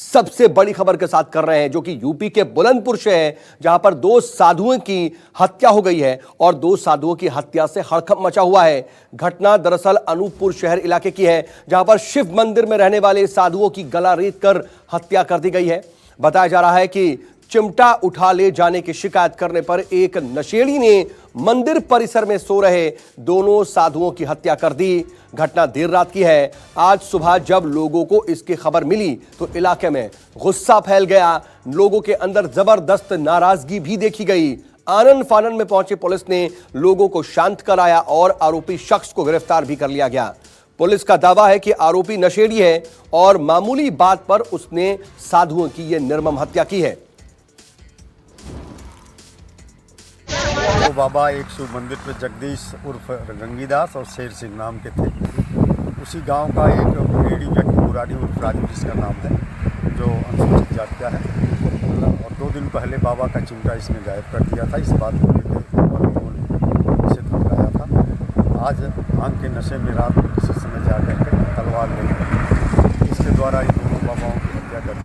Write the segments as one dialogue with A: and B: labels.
A: सबसे बड़ी खबर के साथ कर रहे हैं, जो कि यूपी के बुलंदपुर से है, जहां पर दो साधुओं की हत्या हो गई है और दो साधुओं की हत्या से हड़कंप मचा हुआ है। घटना दरअसल अनूपपुर शहर इलाके की है, जहां पर शिव मंदिर में रहने वाले साधुओं की गला रेत कर हत्या कर दी गई है। बताया जा रहा है कि चिमटा उठा ले जाने की शिकायत करने पर एक नशेड़ी ने मंदिर परिसर में सो रहे दोनों साधुओं की हत्या कर दी। घटना देर रात की है। आज सुबह जब लोगों को इसकी खबर मिली तो इलाके में गुस्सा फैल गया। लोगों के अंदर जबरदस्त नाराजगी भी देखी गई। आनन फानन में पहुंची पुलिस ने लोगों को शांत कराया और आरोपी शख्स को गिरफ्तार भी कर लिया गया। पुलिस का दावा है कि आरोपी नशेड़ी है और मामूली बात पर उसने साधुओं की यह निर्मम हत्या की है।
B: वो बाबा एक शिव मंदिर पे जगदीश उर्फ गंगीदास और शेर सिंह नाम के थे। उसी गांव का एक रेडी व्यक्ति मुरारी उर्फ राजू जिसका नाम है, जो अनुसूचित जाति का है, और 2 दिन पहले बाबा का चिमटा इसने गायब कर दिया था। इस बात को लेकर लोगों ने इसे धमकाया था। आज भांग के नशे में रात में किसी समय जाकर के तलवार लेकर इसके द्वारा इन दोनों बाबाओं की हत्या कर।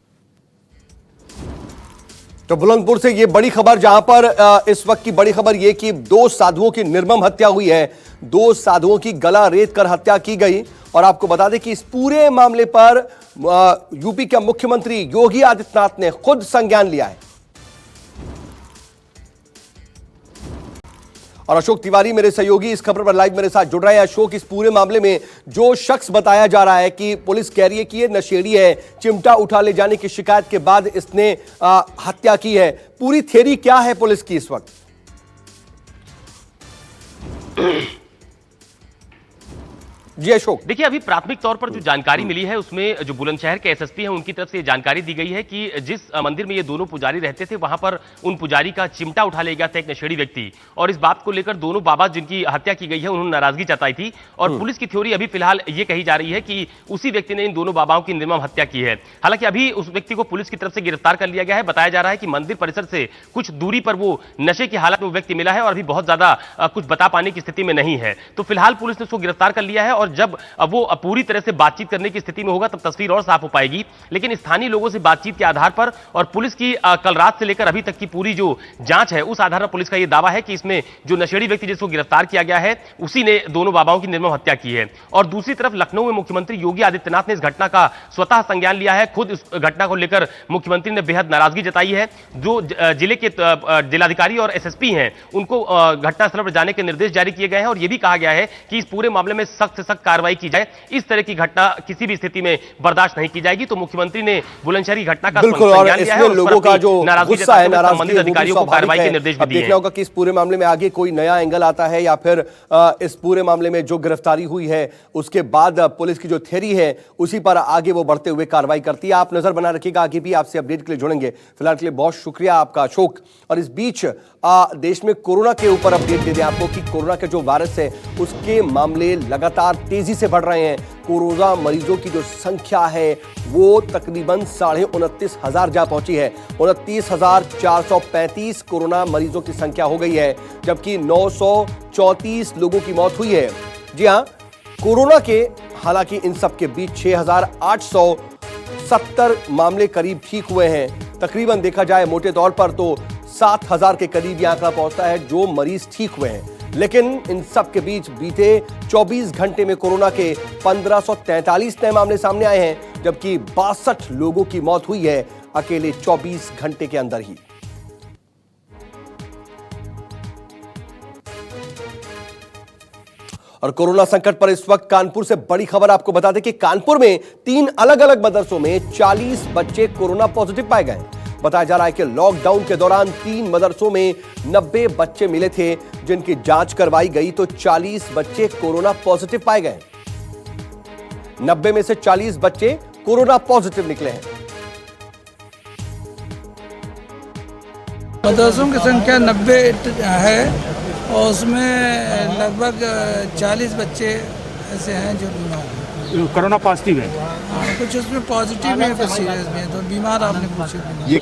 A: तो बुलंदपुर से ये बड़ी खबर, जहां पर इस वक्त की बड़ी खबर ये कि दो साधुओं की निर्मम हत्या हुई है। दो साधुओं की गला रेत कर हत्या की गई। और आपको बता दें कि इस पूरे मामले पर यूपी के मुख्यमंत्री योगी आदित्यनाथ ने खुद संज्ञान लिया है। और अशोक तिवारी मेरे सहयोगी इस खबर पर लाइव मेरे साथ जुड़ रहे हैं। अशोक, इस पूरे मामले में जो शख्स बताया जा रहा है कि पुलिस कह रही है कि ये नशेड़ी है, चिमटा उठा ले जाने की शिकायत के बाद इसने हत्या की है, पूरी थ्योरी क्या है पुलिस की इस वक्त? जी अशोक।
C: देखिए, अभी प्राथमिक तौर पर जो जानकारी मिली है उसमें जो बुलंदशहर के एसएसपी हैं उनकी तरफ से जानकारी दी गई है कि जिस मंदिर में ये दोनों पुजारी रहते थे वहां पर उन पुजारी का चिमटा उठा ले गया था एक नशेड़ी व्यक्ति, और इस बात को लेकर दोनों बाबा जिनकी हत्या की गई है उन्होंने नाराजगी जताई थी। और पुलिस की थ्योरी अभी फिलहाल ये कही जा रही है कि उसी व्यक्ति ने इन दोनों बाबाओं की निर्मम हत्या की है। हालांकि अभी उस व्यक्ति को पुलिस की तरफ से गिरफ्तार कर लिया गया है। बताया जा रहा है कि मंदिर परिसर से कुछ दूरी पर वो नशे की हालत में व्यक्ति मिला है और अभी बहुत ज्यादा कुछ बता पाने की स्थिति में नहीं है। तो फिलहाल पुलिस ने उसको गिरफ्तार कर लिया है और जब वो पूरी तरह से बातचीत करने की स्थिति में होगा तब तस्वीर और साफ हो पाएगी। लेकिन स्थानीय लोगों से बातचीत के आधार पर और पुलिस की कल रात से लेकर अभी तक की पूरी जो जांच है उस आधार पर पुलिस का यह दावा है कि इसमें जो नशेड़ी व्यक्ति जिसको गिरफ्तार किया गया है उसी ने दोनों बाबाओं की निर्मम हत्या की है। और दूसरी तरफ लखनऊ में मुख्यमंत्री योगी आदित्यनाथ ने इस घटना का स्वतः संज्ञान लिया है। खुद इस घटना को लेकर मुख्यमंत्री ने बेहद नाराजगी जताई है। जो जिले के जिलाधिकारी और एसएसपी हैं उनको घटनास्थल पर जाने के निर्देश जारी किए गए हैं और यह भी कहा गया है कि इस पूरे मामले में सख्त से सख्त कार्रवाई की जाए। इस तरह की घटना किसी भी स्थिति में बर्दाश्त नहीं की जाएगी। तो मुख्यमंत्री ने बुलंदशहर की घटना का संज्ञान लिया है और
A: लोगों का जो गुस्सा है,
C: संबंधित अधिकारियों को कार्रवाई के निर्देश भी दिए हैं।
A: देखना होगा कि इस पूरे मामले में आगे कोई नया एंगल आता है या फिर इस पूरे मामले में जो गिरफ्तारी हुई है उसके बाद पुलिस की जो थ्योरी है उसी पर आगे वो बढ़ते हुए कार्रवाई करती है। आप नजर बना रखिएगा, आगे भी आपसे अपडेट के लिए जुड़ेंगे। फिलहाल के लिए बहुत शुक्रिया आपका अशोक। और इस बीच देश में कोरोना के ऊपर अपडेट दे दें आपको कि कोरोना के जो वायरस है उसके मामले लगातार तेजी से बढ़ रहे हैं। कोरोना मरीजों की जो संख्या है वो तकरीबन 29,500 जा पहुंची है। 29,435 कोरोना मरीजों की संख्या हो गई है, जबकि 934 लोगों की मौत हुई है। जी हां, कोरोना के हालांकि इन सब के बीच 6,870 मामले करीब ठीक हुए हैं। तकरीबन देखा जाए मोटे तौर पर तो 7,000 के करीब यह आंकड़ा पहुंचता है जो मरीज ठीक हुए हैं। लेकिन इन सब के बीच बीते 24 घंटे में कोरोना के 1543 नए मामले सामने आए हैं, जबकि 62 लोगों की मौत हुई है अकेले 24 घंटे के अंदर ही। और कोरोना संकट पर इस वक्त कानपुर से बड़ी खबर आपको बता दें कि कानपुर में 3 अलग अलग मदरसों में 40 बच्चे कोरोना पॉजिटिव पाए गए। बताया जा रहा है कि लॉकडाउन के दौरान 3 मदरसों में 90 बच्चे मिले थे जिनकी जांच करवाई गई तो 40 बच्चे कोरोना पॉजिटिव पाए गए। 90 में से 40 बच्चे कोरोना पॉजिटिव निकले हैं।
D: मदरसों की संख्या 90 है और उसमें लगभग 40 बच्चे ऐसे हैं जो बीमार हैं,
E: कोरोना पॉजिटिव है।
D: कुछ उसमें पॉजिटिव है, कुछ सीरियस भी है। तो बीमार आपने पूछे।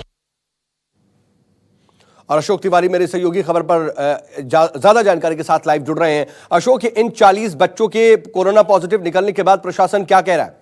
A: और अशोक तिवारी मेरे सहयोगी खबर पर ज्यादा जानकारी के साथ लाइव जुड़ रहे हैं। अशोक, इन 40 बच्चों के कोरोना पॉजिटिव निकलने के बाद प्रशासन क्या कह रहा है?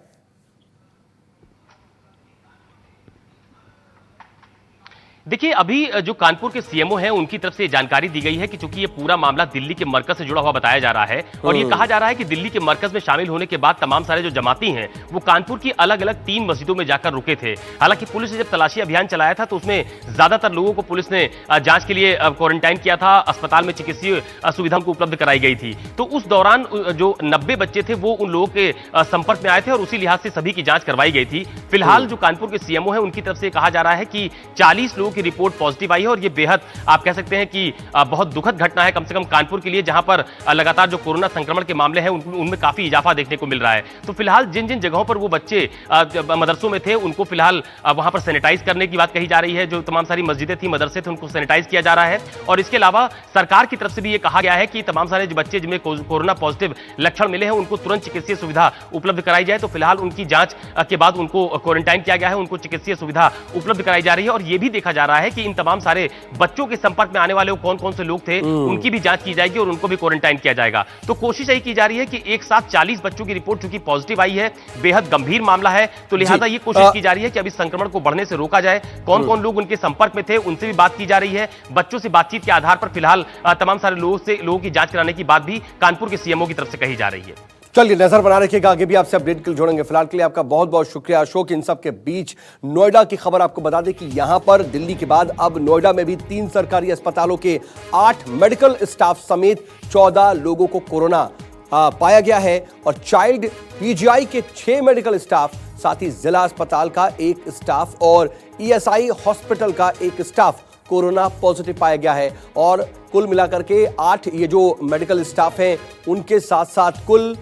C: देखिए, अभी जो कानपुर के सीएमओ हैं उनकी तरफ से जानकारी दी गई है कि चूंकि ये पूरा मामला दिल्ली के मरकज से जुड़ा हुआ बताया जा रहा है और ये कहा जा रहा है कि दिल्ली के मरकज में शामिल होने के बाद तमाम सारे जो जमाती हैं वो कानपुर की अलग अलग 3 मस्जिदों में जाकर रुके थे। हालांकि पुलिस ने जब तलाशी अभियान चलाया था तो उसमें ज्यादातर लोगों को पुलिस ने जांच के लिए क्वारंटाइन किया था, अस्पताल में चिकित्सीय सुविधा को उपलब्ध कराई गई थी। तो उस दौरान जो 90 बच्चे थे वो उन लोगों के संपर्क में आए थे और उसी लिहाज से सभी की जांच करवाई गई थी। फिलहाल जो कानपुर के सीएमओ है उनकी तरफ से कहा जा रहा है कि 40 लोगों की रिपोर्ट पॉजिटिव आई है और ये बेहद आप कह सकते हैं कि बहुत दुखद घटना है, कम से कम कानपुर के लिए, जहां पर लगातार जो कोरोना संक्रमण के मामले हैं उनमें काफी इजाफा देखने को मिल रहा है। तो फिलहाल जिन जिन जगहों पर वो बच्चे मदरसों में थे उनको फिलहाल वहां पर सैनिटाइज करने की बात कही जा रही है। जो तमाम सारी मस्जिदें थी, मदरसे थे, उनको सैनिटाइज किया जा रहा है। और इसके अलावा सरकार की तरफ से भी ये कहा गया है कि तमाम सारे जो बच्चे जिनमें कोरोना पॉजिटिव लक्षण मिले हैं उनको तुरंत चिकित्सीय सुविधा उपलब्ध कराई जाए। तो फिलहाल उनकी जांच के बाद उनको क्वारंटाइन किया गया है, उनको चिकित्सीय सुविधा उपलब्ध कराई जा रही है। और यह भी देखा जा रहा है कि इन तमाम सारे बच्चों के संपर्क में आने वाले कौन कौन से लोग थे उनकी भी जांच की जाएगी और उनको भी क्वारंटाइन किया जाएगा। तो कोशिश यही की जा रही है कि एक साथ 40 बच्चों की रिपोर्ट चूंकि पॉजिटिव आई है, बेहद गंभीर मामला है, तो लिहाजा ये कोशिश की जा रही है कि अब इस संक्रमण को बढ़ने से रोका जाए। कौन कौन लोग उनके संपर्क में थे उनसे भी बात की जा रही है। बच्चों से बातचीत के आधार पर फिलहाल तमाम सारे लोगों की जांच कराने की बात भी कानपुर के सीएमओ की तरफ से कही जा रही है।
A: चलिए, नजर बना रखिएगा, आगे भी आपसे अपडेट के लिए जोड़ेंगे। फिलहाल के लिए आपका बहुत बहुत शुक्रिया अशोक। इन सब के बीच नोएडा की खबर आपको बता दें कि यहां पर दिल्ली के बाद अब नोएडा में भी 3 सरकारी अस्पतालों के 8 मेडिकल स्टाफ समेत 14 लोगों को कोरोना पाया गया है और चाइल्ड पीजीआई के 6 मेडिकल स्टाफ, साथ ही जिला अस्पताल का 1 स्टाफ और ईएसआई हॉस्पिटल का 1 स्टाफ कोरोना पॉजिटिव पाया गया है। और कुल मिलाकर के 8 ये जो मेडिकल स्टाफ हैं उनके साथ साथ कुल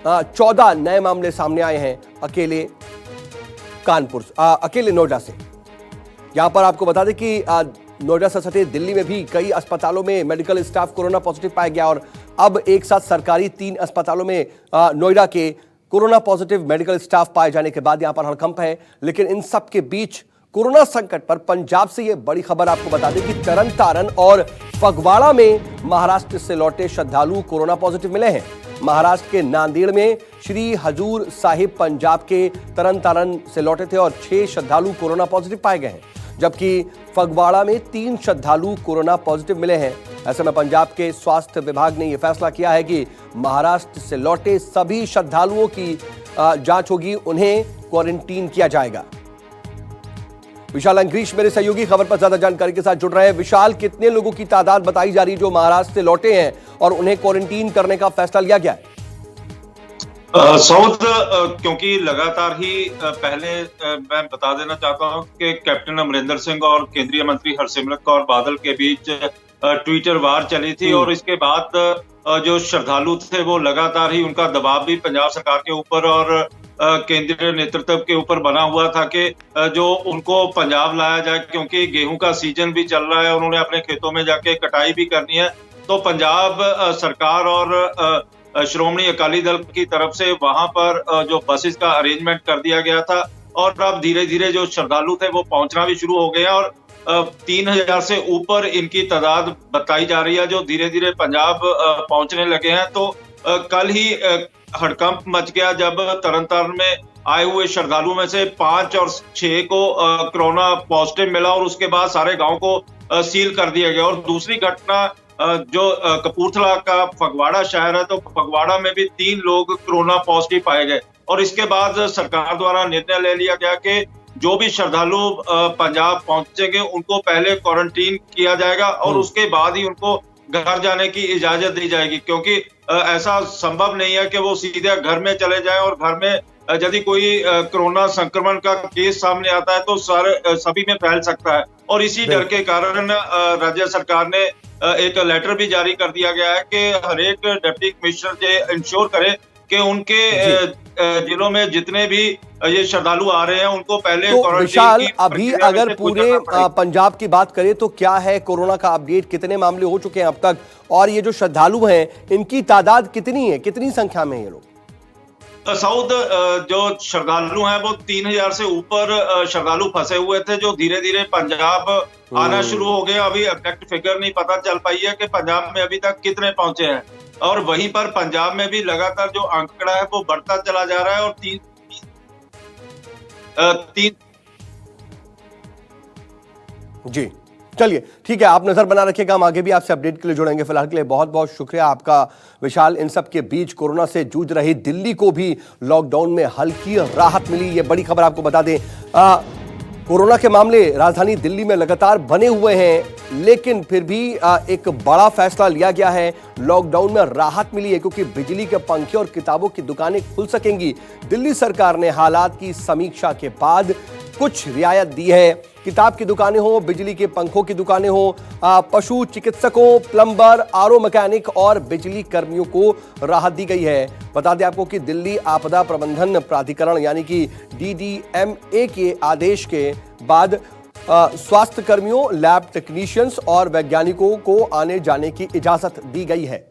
A: 14 नए मामले सामने आए हैं अकेले नोएडा से। यहां पर आपको बता दें कि नोएडा से सटे दिल्ली में भी कई अस्पतालों में मेडिकल स्टाफ कोरोना पॉजिटिव पाया गया और अब एक साथ सरकारी 3 अस्पतालों में नोएडा के कोरोना पॉजिटिव मेडिकल स्टाफ पाए जाने के बाद यहां पर हड़कंप है। लेकिन इन सब के बीच कोरोना संकट पर पंजाब से यह बड़ी खबर आपको बता दें कि तरन तारण और फगवाड़ा में महाराष्ट्र से लौटे श्रद्धालु कोरोना पॉजिटिव मिले हैं। महाराष्ट्र के नांदेड़ में श्री हजूर साहिब पंजाब के तरन तारण से लौटे थे और 6 श्रद्धालु कोरोना पॉजिटिव पाए गए हैं, जबकि फगवाड़ा में 3 श्रद्धालु कोरोना पॉजिटिव मिले हैं। ऐसे में पंजाब के स्वास्थ्य विभाग ने यह फैसला किया है कि महाराष्ट्र से लौटे सभी श्रद्धालुओं की जांच होगी, उन्हें क्वारंटीन किया जाएगा। विशाल अंग्रीश मेरे सहयोगी खबर पर ज्यादा जानकारी के साथ जुड़ रहे हैं। विशाल, कितने लोगों की तादाद बताई जा रही है जो महाराष्ट्र से लौटे हैं और उन्हें क्वारंटीन करने का फैसला लिया गया है?
E: सऊद, क्योंकि लगातार ही पहले मैं बता देना चाहता हूं कि कैप्टन अमरिंदर सिंह और केंद्रीय मंत्री हरसिमरत कौर बादल के बीच ट्विटर वार चली थी और इसके बाद जो श्रद्धालु थे वो लगातार ही उनका दबाव भी पंजाब सरकार के ऊपर और केंद्रीय नेतृत्व के ऊपर बना हुआ था कि जो उनको पंजाब लाया जाए, क्योंकि गेहूं का सीजन भी चल रहा है, उन्होंने अपने खेतों में जाके कटाई भी करनी है। तो पंजाब सरकार और श्रोमणी अकाली दल की तरफ से वहां पर जो बसेस का अरेंजमेंट कर दिया गया था और अब धीरे धीरे जो श्रद्धालु थे वो पहुंचना भी शुरू हो गए हैं और 3000 से ऊपर इनकी तादाद बताई जा रही है जो धीरे धीरे पंजाब पहुंचने लगे हैं। तो कल ही हड़कंप मच गया जब तरन तारण में आए हुए श्रद्धालुओं में से 5 और 6 को कोरोना पॉजिटिव मिला और उसके बाद सारे गांव को सील कर दिया गया। और दूसरी घटना जो कपूरथला का फगवाड़ा शहर है, तो फगवाड़ा में भी 3 लोग कोरोना पॉजिटिव पाए गए और इसके बाद सरकार द्वारा निर्णय ले लिया गया कि जो भी श्रद्धालु पंजाब पहुंचेंगे उनको पहले क्वारंटीन किया जाएगा और उसके बाद ही उनको घर जाने की इजाजत दी जाएगी, क्योंकि ऐसा संभव नहीं है कि वो सीधे घर में चले जाएं और घर में यदि कोई कोरोना संक्रमण का केस सामने आता है तो सभी में फैल सकता है। और इसी डर के कारण राज्य सरकार ने एक लेटर भी जारी कर दिया गया है कि हर एक डिप्टी कमिश्नर ये इंश्योर करे कि उनके जिलों में जितने भी ये श्रद्धालु आ रहे हैं उनको पहले
A: तो विशाल, अभी अगर पूरे पंजाब की बात करें तो क्या है कोरोना का अपडेट, कितने मामले हो चुके हैं अब तक और ये जो श्रद्धालु हैं इनकी तादाद कितनी है, कितनी संख्या में ये लोग?
E: सऊद, जो श्रद्धालु हैं वो 3000 से ऊपर श्रद्धालु फंसे हुए थे जो धीरे धीरे पंजाब आना शुरू हो गए। अभी एग्जैक्ट फिगर नहीं पता चल पाई है कि पंजाब में अभी तक कितने पहुंचे हैं और वहीं पर पंजाब में भी लगातार जो आंकड़ा है वो बढ़ता चला जा रहा है और
A: जी चलिए ठीक है, आप नजर बना रखिएगा, हम आगे भी आपसे अपडेट के लिए जुड़ेंगे। फिलहाल के लिए बहुत बहुत शुक्रिया आपका विशाल। इन सब के बीच कोरोना से जूझ रही दिल्ली को भी लॉकडाउन में हल्की राहत मिली, ये बड़ी खबर आपको बता दें। कोरोना के मामले राजधानी दिल्ली में लगातार बने हुए हैं, लेकिन फिर भी एक बड़ा फैसला लिया गया है, लॉकडाउन में राहत मिली है क्योंकि बिजली के पंखे और किताबों की दुकानें खुल सकेंगी। दिल्ली सरकार ने हालात की समीक्षा के बाद कुछ रियायत दी है। किताब की दुकानें हो, बिजली के पंखों की दुकानें हो, पशु चिकित्सकों, प्लम्बर, आरओ मैकेनिक और बिजली कर्मियों को राहत दी गई है। बता दें आपको कि दिल्ली आपदा प्रबंधन प्राधिकरण यानी कि DDMA के आदेश के बाद स्वास्थ्य कर्मियों, लैब टेक्नीशियंस और वैज्ञानिकों को आने जाने की इजाजत दी गई है।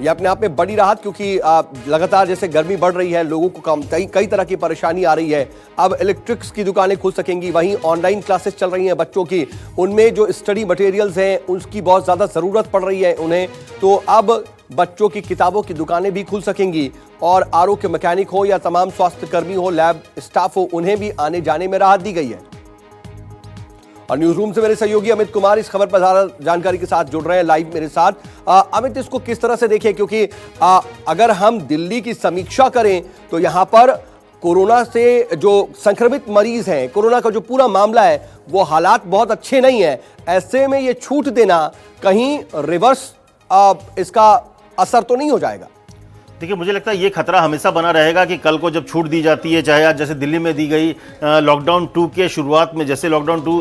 A: यह अपने आप में बड़ी राहत, क्योंकि लगातार जैसे गर्मी बढ़ रही है, लोगों को कई तरह की परेशानी आ रही है। अब इलेक्ट्रिक्स की दुकानें खुल सकेंगी, वहीं ऑनलाइन क्लासेस चल रही हैं बच्चों की, उनमें जो स्टडी मटेरियल्स हैं उसकी बहुत ज़्यादा ज़रूरत पड़ रही है उन्हें, तो अब बच्चों की किताबों की दुकानें भी खुल सकेंगी और आरओ के मैकेनिक हो या तमाम स्वास्थ्य कर्मी हो, लैब स्टाफ हो, उन्हें भी आने जाने में राहत दी गई है। और न्यूज रूम से मेरे सहयोगी अमित कुमार इस खबर पर ज्यादा जानकारी के साथ जुड़ रहे हैं लाइव मेरे साथ। अमित, इसको किस तरह से देखें, क्योंकि अगर हम दिल्ली की समीक्षा करें तो यहां पर कोरोना से जो संक्रमित मरीज हैं, कोरोना का जो पूरा मामला है, वो हालात बहुत अच्छे नहीं है। ऐसे में ये छूट देना कहीं रिवर्स इसका असर तो नहीं हो जाएगा?
F: देखिए, मुझे लगता है ये खतरा हमेशा बना रहेगा कि कल को जब छूट दी जाती है, चाहे आज जैसे दिल्ली में दी गई लॉकडाउन 2 के शुरुआत में, जैसे लॉकडाउन 2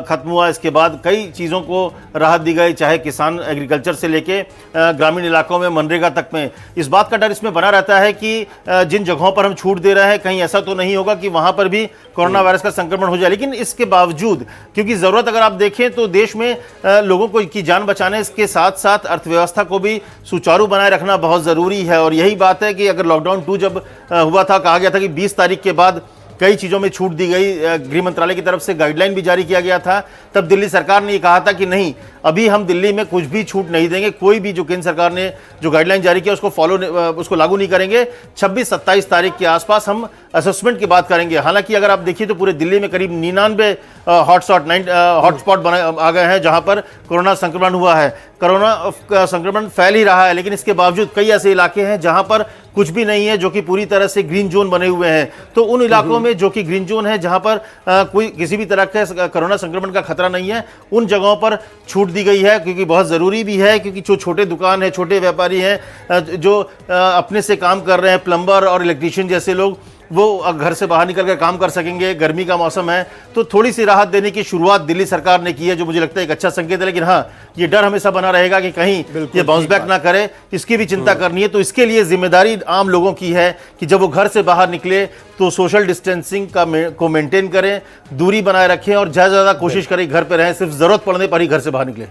F: खत्म हुआ, इसके बाद कई चीज़ों को राहत दी गई, चाहे किसान एग्रीकल्चर से लेके ग्रामीण इलाकों में मनरेगा तक में। इस बात का डर इसमें बना रहता है कि जिन जगहों पर हम छूट दे रहे हैं कहीं ऐसा तो नहीं होगा कि वहाँ पर भी कोरोना वायरस का संक्रमण हो जाए। लेकिन इसके बावजूद, क्योंकि ज़रूरत अगर आप देखें तो देश में लोगों को की जान बचाने के साथ साथ अर्थव्यवस्था को भी सुचारू बनाए रखना बहुत ज़रूरी है। और यही बात है कि अगर लॉकडाउन 2 जब हुआ था, कहा गया था कि 20 तारीख के बाद कई चीज़ों में छूट दी गई, गृह मंत्रालय की तरफ से गाइडलाइन भी जारी किया गया था, तब दिल्ली सरकार ने ये कहा था कि नहीं, अभी हम दिल्ली में कुछ भी छूट नहीं देंगे, कोई भी जो केंद्र सरकार ने जो गाइडलाइन जारी किया उसको लागू नहीं करेंगे। 26-27 तारीख के आसपास हम असेसमेंट की बात करेंगे। हालांकि अगर आप देखिए तो पूरे दिल्ली में करीब 99 हॉटस्पॉट आ गए हैं जहां पर कोरोना संक्रमण हुआ है। कोरोना संक्रमण फैल ही रहा है, लेकिन इसके बावजूद कई ऐसे इलाके हैं जहां पर कुछ भी नहीं है, जो कि पूरी तरह से ग्रीन जोन बने हुए हैं। तो उन इलाकों में जो कि ग्रीन जोन है, जहां पर कोई किसी भी तरह के कोरोना संक्रमण का खतरा नहीं है, उन जगहों पर छूट दी गई है, क्योंकि बहुत ज़रूरी भी है, क्योंकि जो छोटे दुकान है, छोटे व्यापारी हैं, जो अपने से काम कर रहे हैं, प्लम्बर और इलेक्ट्रीशियन जैसे लोग, वो घर से बाहर निकल कर काम कर सकेंगे। गर्मी का मौसम है तो थोड़ी सी राहत देने की शुरुआत दिल्ली सरकार ने की है, जो मुझे लगता है एक अच्छा संकेत है। लेकिन हाँ, ये डर हमेशा बना रहेगा कि कहीं ये बाउंस बैक ना करे, इसकी भी चिंता करनी है। तो इसके लिए जिम्मेदारी आम लोगों की है कि जब वो घर से बाहर निकले तो सोशल डिस्टेंसिंग को मेंटेन करें, दूरी बनाए रखें और ज़्यादा से ज़्यादा कोशिश करें घर पर रहें, सिर्फ ज़रूरत पड़ने पर ही घर से बाहर निकले।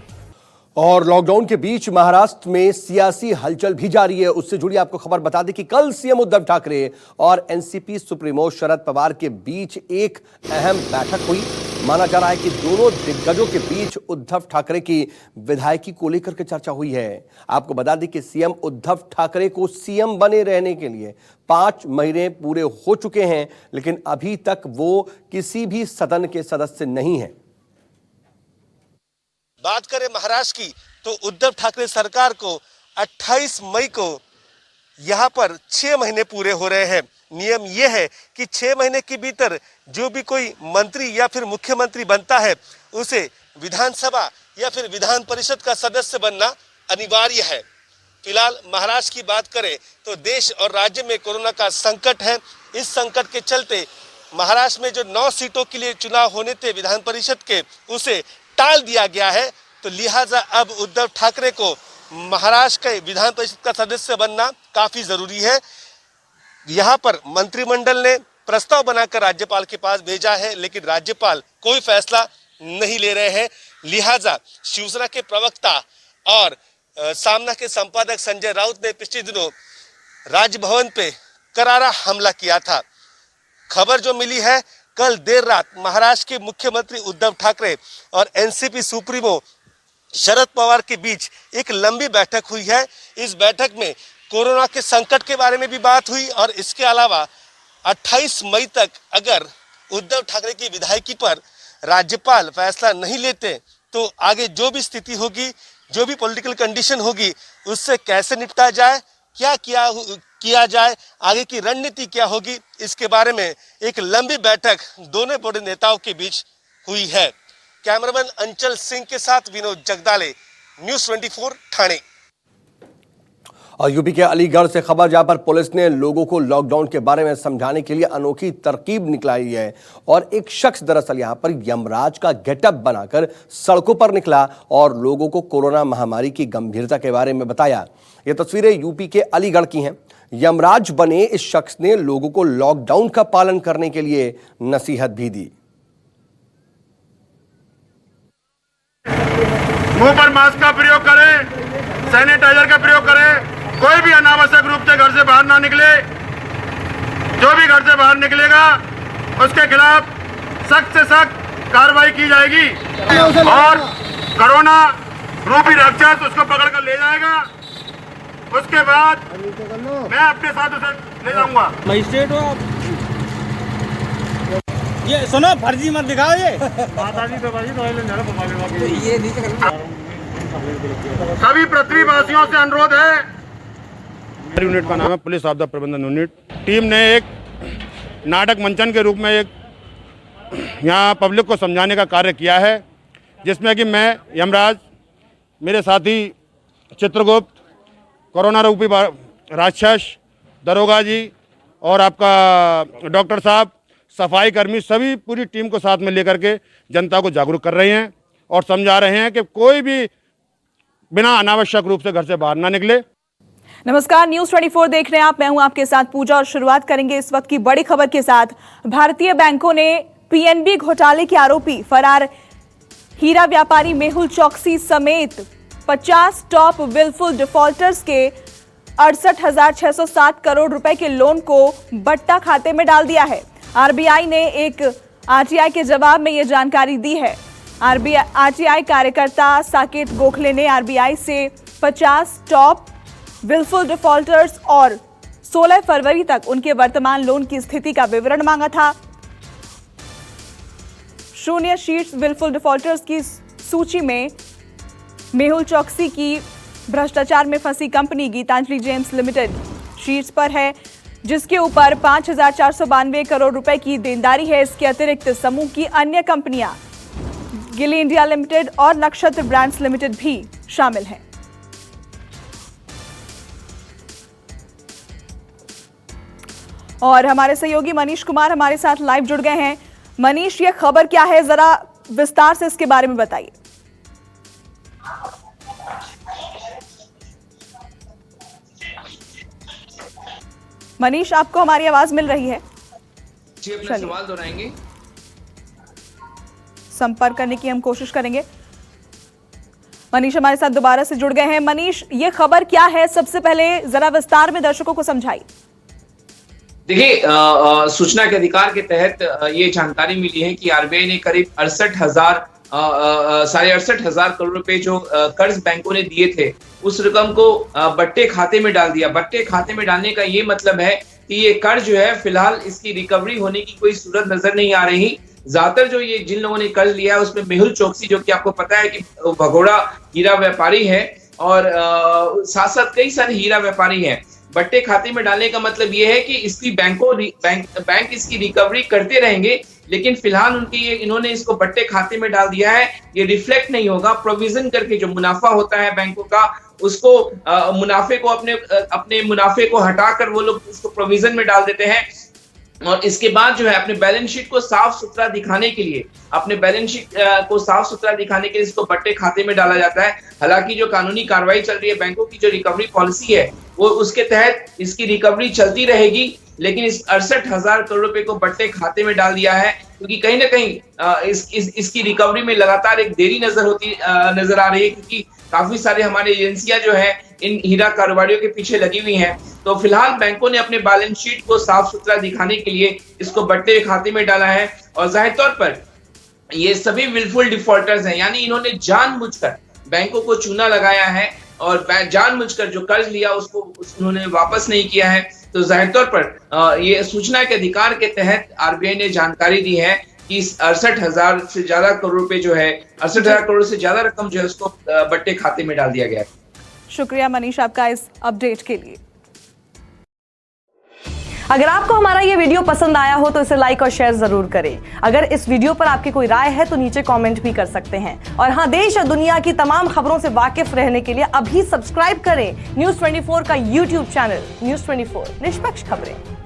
A: और लॉकडाउन के बीच महाराष्ट्र में सियासी हलचल भी जारी है। उससे जुड़ी आपको खबर बता दें कि कल सीएम उद्धव ठाकरे और एनसीपी सुप्रीमो शरद पवार के बीच एक अहम बैठक हुई। माना जा रहा है कि दोनों दिग्गजों के बीच उद्धव ठाकरे की विधायकी को लेकर के चर्चा हुई है। आपको बता दें कि सीएम उद्धव ठाकरे को सीएम बने रहने के लिए 5 महीने पूरे हो चुके हैं, लेकिन अभी तक वो किसी भी सदन के सदस्य नहीं है।
G: बात करें महाराष्ट्र की तो उद्धव ठाकरे सरकार को 28 मई को यहां पर 6 महीने पूरे हो रहे हैं। नियम यह है कि 6 महीने के भीतर जो भी कोई मंत्री या फिर मुख्यमंत्री बनता है उसे विधानसभा या फिर विधान परिषद का सदस्य बनना अनिवार्य है। फिलहाल महाराष्ट्र की बात करें तो देश और राज्य में कोरोना का संकट है। इस संकट के चलते महाराष्ट्र में जो 9 सीटों के लिए चुनाव होने थे विधान परिषद के, उसे टाल दिया गया है। तो लिहाजा अब उद्धव ठाकरे को महाराष्ट्र के विधान परिषद का सदस्य बनना काफी जरूरी है। यहाँ पर मंत्रिमंडल ने प्रस्ताव बनाकर राज्यपाल के पास भेजा है, लेकिन राज्यपाल कोई फैसला नहीं ले रहे हैं। लिहाजा शिवसेना के प्रवक्ता और सामना के संपादक संजय राउत ने पिछले दिनों राजभवन पे करारा हमला किया था। खबर जो मिली है, कल देर रात महाराष्ट्र के मुख्यमंत्री उद्धव ठाकरे और एनसीपी सुप्रीमो शरद पवार के बीच एक लंबी बैठक हुई है। इस बैठक में कोरोना के संकट के बारे में भी बात हुई और इसके अलावा 28 मई तक अगर उद्धव ठाकरे की विधायकी पर राज्यपाल फैसला नहीं लेते तो आगे जो भी स्थिति होगी, जो भी पॉलिटिकल कंडीशन होगी, उससे कैसे निपटा जाए, क्या किया जाए, आगे की रणनीति क्या होगी, इसके बारे में एक लंबी बैठक दोनों बड़े नेताओं के बीच हुई है। कैमरामैन अंचल सिंह के साथ विनोद जगदाले, न्यूज़ 24 ठाणे।
A: और यूपी के अलीगढ़ से खबर, जहां पर पुलिस ने लोगों को लॉकडाउन के बारे में समझाने के लिए अनोखी तरकीब निकाली है और एक शख्स दरअसल यहां पर यमराज का गेटअप बनाकर सड़कों पर निकला और लोगों को कोरोना महामारी की गंभीरता के बारे में बताया। ये तस्वीरें यूपी के अलीगढ़ की हैं। यमराज बने इस शख्स ने लोगों को लॉकडाउन का पालन करने के लिए नसीहत भी दी।
H: मुंह पर मास्क का प्रयोग करें, सैनिटाइजर का प्रयोग करें, कोई भी अनावश्यक रूप से घर से बाहर ना निकले। जो भी घर से बाहर निकलेगा उसके खिलाफ सख्त से सख्त कार्रवाई की जाएगी और कोरोना रूपी राक्षस उसको पकड़ कर ले जाएगा। उसके बाद मैं अपने साथ उसे ले जाऊंगा।
I: मजिस्ट्रेट हो आप? ये सुनो, फर्जी मत दिखाओ। ये
H: सभी पृथ्वीवासियों से अनुरोध है। यूनिट का नाम है पुलिस आपदा प्रबंधन यूनिट। टीम ने एक नाटक मंचन के रूप में एक यहाँ पब्लिक को समझाने का कार्य किया है, जिसमें कि मैं यमराज, मेरे साथी चित्रगुप्त, कोरोना रूपी राक्षस, दरोगा जी और आपका डॉक्टर साहब, सफाई कर्मी, सभी पूरी टीम को साथ में लेकर के जनता को जागरूक कर रहे हैं और समझा रहे हैं कि कोई भी बिना अनावश्यक रूप से घर से बाहर ना निकले।
J: नमस्कार, न्यूज़ 24 देख रहे हैं आप। मैं हूं आपके साथ पूजा और शुरुआत करेंगे इस वक्त की बड़ी खबर के साथ। भारतीय बैंकों ने पीएनबी घोटाले के आरोपी फरार हीरा व्यापारी मेहुल चौकसी समेत 50 टॉप विलफुल डिफॉल्टर्स के 68,607 करोड़ रुपए के लोन को बट्टा खाते में डाल दिया है। आरबीआई ने एक आरटीआई के जवाब में यह जानकारी दी है। आरटीआई कार्यकर्ता साकेत गोखले ने आरबीआई से 50 टॉप विलफुल डिफॉल्टर्स और 16 फरवरी तक उनके वर्तमान लोन की स्थिति का विवरण मांगा था। शून्य शीर्ष विलफुल डिफॉल्टर्स की सूची में मेहुल चौकसी की भ्रष्टाचार में फंसी कंपनी गीतांजलि जेम्स लिमिटेड शीर्ष पर है, जिसके ऊपर 5,492 करोड़ रुपए की देनदारी है। इसके अतिरिक्त समूह की अन्य कंपनियां गिली इंडिया लिमिटेड और नक्षत्र ब्रांड्स लिमिटेड भी शामिल हैं। और हमारे सहयोगी मनीष कुमार हमारे साथ लाइव जुड़ गए हैं। मनीष, ये खबर क्या है, जरा विस्तार से इसके बारे में बताइए। मनीष, आपको हमारी आवाज मिल रही है?
K: जी, अपना सवाल दोहराएंगे।
J: संपर्क करने की हम कोशिश करेंगे। मनीष हमारे साथ दोबारा से जुड़ गए हैं। मनीष, ये खबर क्या है, सबसे पहले जरा विस्तार में दर्शकों को समझाइए।
K: देखिए, सूचना के अधिकार के तहत ये जानकारी मिली है कि आरबीआई ने करीब 68,000 करोड़ रुपए जो कर्ज बैंकों ने दिए थे, उस रकम को बट्टे खाते में डाल दिया। बट्टे खाते में डालने का ये मतलब है कि ये कर्ज जो है फिलहाल इसकी रिकवरी होने की कोई सूरत नजर नहीं आ रही। ज्यादातर जो ये जिन लोगों ने कर्ज लिया है उसमें मेहुल चौकसी, जो कि आपको पता है कि भगोड़ा हीरा व्यापारी है, और साथ साथ कई सारे हीरा व्यापारी हैं। बट्टे खाते में डालने का मतलब ये है कि इसकी बैंक इसकी रिकवरी करते रहेंगे, लेकिन फिलहाल इन्होंने इसको बट्टे खाते में डाल दिया है। ये रिफ्लेक्ट नहीं होगा। प्रोविजन करके जो मुनाफा होता है बैंकों का, उसको मुनाफे को अपने मुनाफे को हटाकर वो लोग उसको प्रोविजन में डाल देते हैं, और इसके बाद जो है अपने बैलेंस शीट को साफ सुथरा दिखाने के लिए इसको बट्टे खाते में डाला जाता है। हालांकि जो कानूनी कार्रवाई चल रही है, बैंकों की जो रिकवरी पॉलिसी है, वो उसके तहत इसकी रिकवरी चलती रहेगी, लेकिन इस 68,000 करोड़ रुपए को बट्टे खाते में डाल दिया है, क्योंकि कहीं ना कहीं इसकी रिकवरी में लगातार एक देरी नजर आ रही है, क्योंकि काफी सारे हमारे एजेंसियां जो है इन हीरा कारोबारियों के पीछे लगी हुई हैं। तो फिलहाल बैंकों ने अपने बैलेंस शीट को साफ सुथरा दिखाने के लिए इसको बट्टे खाते में डाला है, और जाहिर तौर पर ये सभी विलफुल डिफॉल्टर्स हैं, यानी इन्होंने जानबूझकर बैंकों को चूना लगाया है और जानबूझकर जो कर्ज लिया उसको उन्होंने वापस नहीं किया है, तो जाहिर तौर पर ये सूचना के अधिकार के तहत आरबीआई ने जानकारी दी है कि 68,000 से ज्यादा करोड़ रुपए जो है, 68,000 करोड़ से ज्यादा रकम जो है उसको बट्टे खाते में डाल दिया गया है।
J: शुक्रिया मनीष आपका इस अपडेट के लिए।
L: अगर आपको हमारा ये वीडियो पसंद आया हो तो इसे लाइक और शेयर जरूर करें। अगर इस वीडियो पर आपकी कोई राय है तो नीचे कमेंट भी कर सकते हैं। और हाँ, देश और दुनिया की तमाम खबरों से वाकिफ रहने के लिए अभी सब्सक्राइब करें न्यूज़ 24 का यूट्यूब चैनल। न्यूज़ 24, निष्पक्ष खबरें।